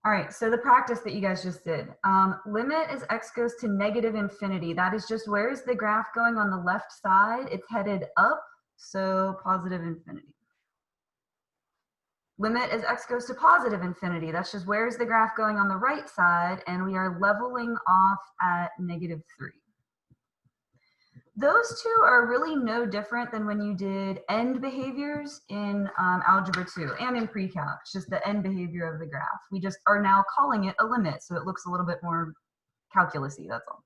All right, so the practice that you guys just did, limit as x goes to negative infinity. That is just, where is the graph going on the left side? It's headed up, so positive infinity. Limit as x goes to positive infinity. That's just, where is the graph going on the right side? And we are leveling off at -3. Those two are really no different than when you did end behaviors in Algebra 2 and in pre-calc. It's just the end behavior of the graph. We just are now calling it a limit, so it looks a little bit more calculus-y, that's all.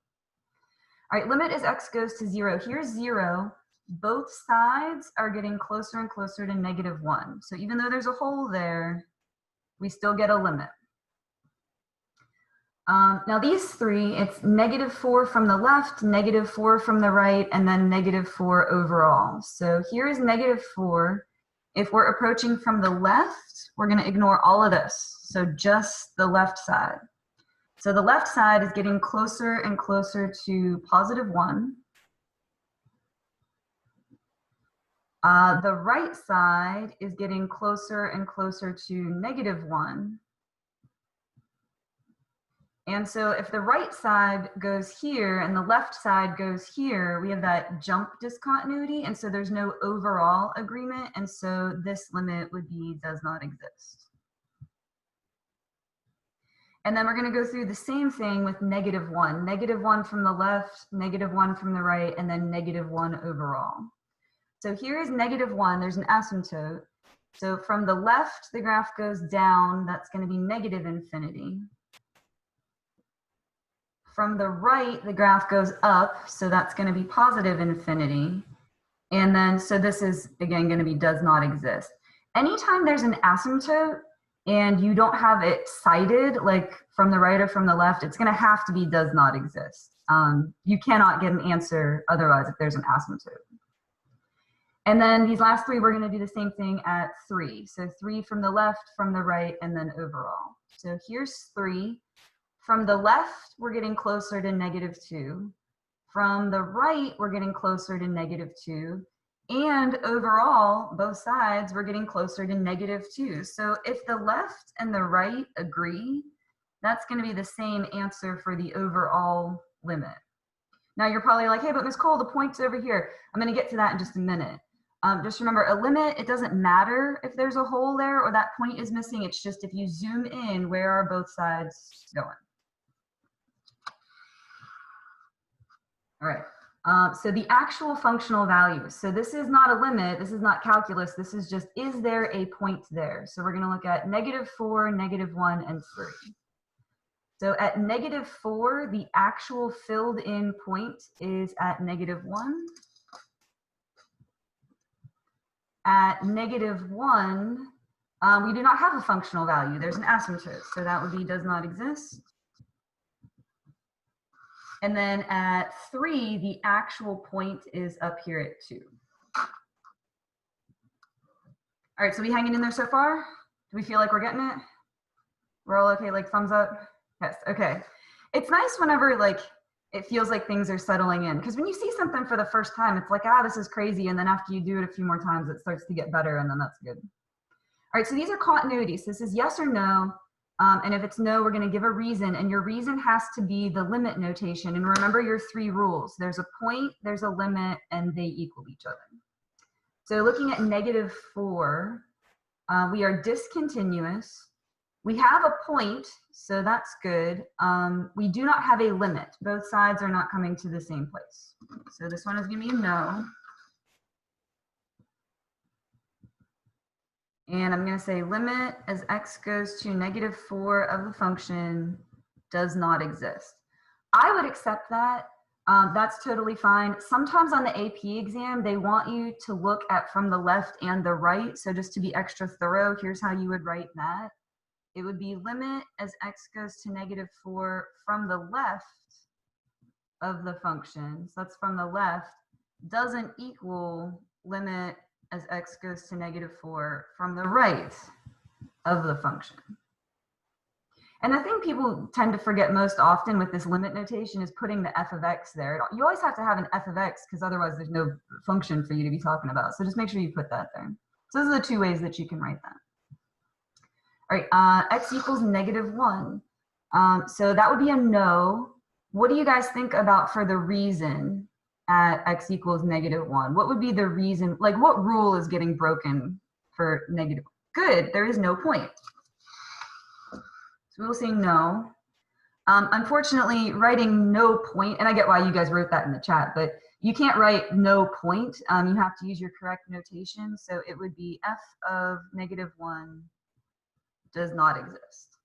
All right, limit as x goes to 0. Here's 0. Both sides are getting closer and closer to -1. So even though there's a hole there, we still get a limit. Now these three, it's -4 from the left, -4 from the right, and then -4 overall. So here is -4. If we're approaching from the left, we're going to ignore all of this. So just the left side. So the left side is getting closer and closer to +1. The right side is getting closer and closer to -1. And so if the right side goes here and the left side goes here, we have that jump discontinuity. And so there's no overall agreement. And so this limit would be does not exist. And then we're going to go through the same thing with -1. -1 from the left, -1 from the right, and then -1 overall. So here is -1. There's an asymptote. So from the left, the graph goes down. That's going to be negative infinity. From the right, the graph goes up, so that's going to be positive infinity. And then, so this is, again, going to be does not exist. Anytime there's an asymptote and you don't have it cited, like from the right or from the left, it's going to have to be does not exist. You cannot get an answer otherwise if there's an asymptote. And then these last three, we're going to do the same thing at 3. So 3 from the left, from the right, and then overall. So here's 3. From the left, we're getting closer to -2. From the right, we're getting closer to -2. And overall, both sides, we're getting closer to -2. So if the left and the right agree, that's going to be the same answer for the overall limit. Now you're probably like, hey, but Ms. Cole, the point's over here. I'm going to get to that in just a minute. Just remember, a limit, it doesn't matter if there's a hole there or that point is missing. It's just if you zoom in, where are both sides going? All right, so the actual functional values. So this is not a limit, this is not calculus, this is just, is there a point there? So we're gonna look at -4, -1, and 3. So at -4, the actual filled in point is at -1. At -1, we do not have a functional value, there's an asymptote, so that would be does not exist. And then at 3, the actual point is up here at 2. All right, so we hanging in there so far? Do we feel like we're getting it? We're all okay, like thumbs up? Yes, okay. It's nice whenever like it feels like things are settling in, because when you see something for the first time, it's like, ah, this is crazy. And then after you do it a few more times, it starts to get better, and then that's good. All right, so these are continuities. This is yes or no. And if it's no, we're going to give a reason, and your reason has to be the limit notation. And remember your 3 rules. There's a point, there's a limit, and they equal each other. So looking at -4, we are discontinuous. We have a point, so that's good. We do not have a limit. Both sides are not coming to the same place. So this one is going to be a no. And I'm going to say limit as x goes to -4 of the function does not exist. I would accept that. That's totally fine. Sometimes on the AP exam, they want you to look at from the left and the right. So just to be extra thorough, here's how you would write that. It would be limit as x goes to -4 from the left of the function. So that's from the left, doesn't equal limit as x goes to -4 from the right of the function. And the thing people tend to forget most often with this limit notation is putting the f of x there. You always have to have an f of x, because otherwise there's no function for you to be talking about. So just make sure you put that there. So those are the 2 ways that you can write that. All right, x equals -1. So that would be a no. What do you guys think about for the reason at x equals -1? What would be the reason, like what rule is getting broken for negative? Good, there is no point. So we will say no. Unfortunately, writing no point, and I get why you guys wrote that in the chat, but you can't write no point. You have to use your correct notation. So it would be f of -1 does not exist.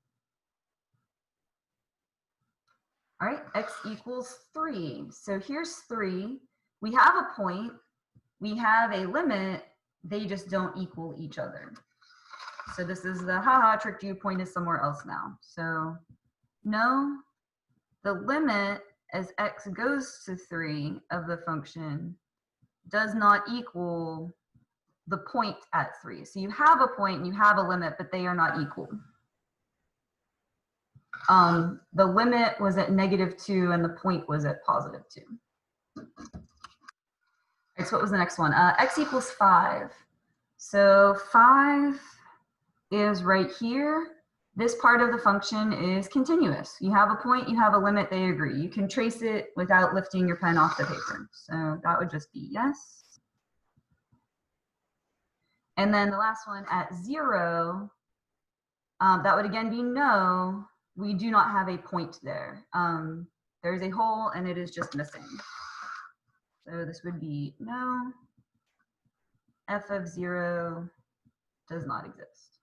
All right, x equals 3. So here's 3. We have a point. We have a limit. They just don't equal each other. So this is the haha, tricked you, point is somewhere else now. So no, the limit as x goes to 3 of the function does not equal the point at 3. So you have a point and you have a limit, but they are not equal. The limit was at -2 and the point was at +2. All right, so what was the next one? X equals 5. So 5 is right here. This part of the function is continuous. You have a point, you have a limit, they agree. You can trace it without lifting your pen off the paper. So that would just be yes. And then the last one at 0, that would again be no. We do not have a point there. There's a hole and it is just missing. So this would be no. F of 0 does not exist.